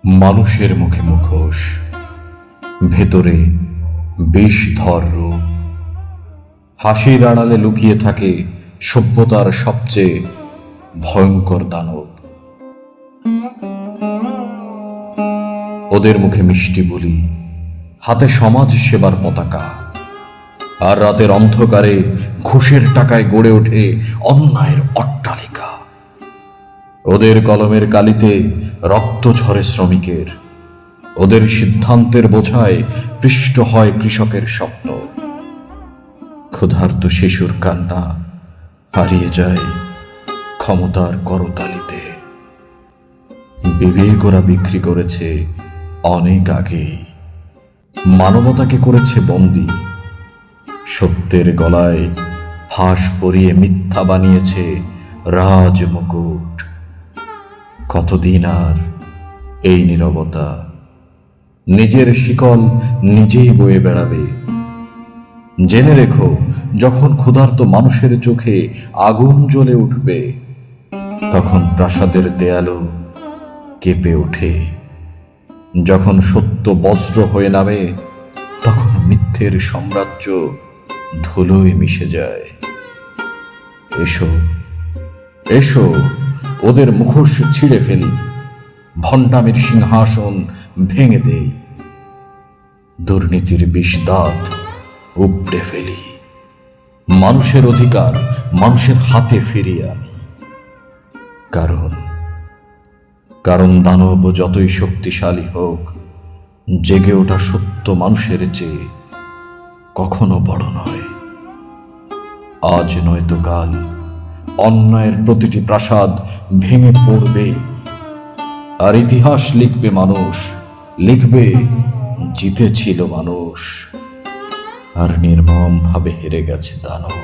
মানুষের মুখে মুখোশ, ভেতরে বিষধর রূপ। হাসির আড়ালে লুকিয়ে থাকে সভ্যতার সবচেয়ে ভয়ঙ্কর দানব। ওদের মুখে মিষ্টি বুলি, হাতে সমাজ সেবার পতাকা, আর রাতের অন্ধকারে ঘুষের টাকায় গড়ে ওঠে অন্যায়ের অট্টালিকা। ওদের কলমের কালিতে রক্ত ঝরে শ্রমিকের, ওদের সিদ্ধান্তের বোঝায় পৃষ্ঠ হয় কৃষকের স্বপ্ন। ক্ষুধার্ত শিশুর কান্না হারিয়ে যায় ক্ষমতার করতালিতে। বিবেক ওরা বিক্রি করেছে অনেক আগে, মানবতাকে করেছে বন্দী। সত্যের গলায় ফাঁস পরিয়ে মিথ্যা বানিয়েছে রাজমুকুট। কতদিন আর এই নীরবতা? নিজের শিকল নিজেই বয়ে বেড়াবে। জেনে রেখো, যখন ক্ষুধার্ত মানুষের চোখে আগুন জ্বলে উঠবে, তখন প্রাসাদের দেয়ালও কেঁপে ওঠে। যখন সত্য বজ্র হয়ে নামে, তখন মিথ্যের সাম্রাজ্য ধুলোয় মিশে যায়। এসো এসো, ওদের মুখোশ ছিঁড়ে ফেলি, ভণ্ডামির সিংহাসন ভেঙে দেই, দুর্নীতির বিষদাঁত উপড়ে ফেলি, মানুষের অধিকার মানুষের হাতে ফিরিয়ে আনি। কারণ দানব যতই শক্তিশালী হোক, জেগে ওঠা সত্য মানুষের চেয়ে কখনো বড় নয়। আজ নয়তো কাল অন্যায়ের প্রতিটি প্রাসাদ ভেঙে পড়বে, আর ইতিহাস লিখবে মানুষ, লিখবে জিতেছিল মানুষ, আর নির্মম ভাবে হেরে গেছে দানব।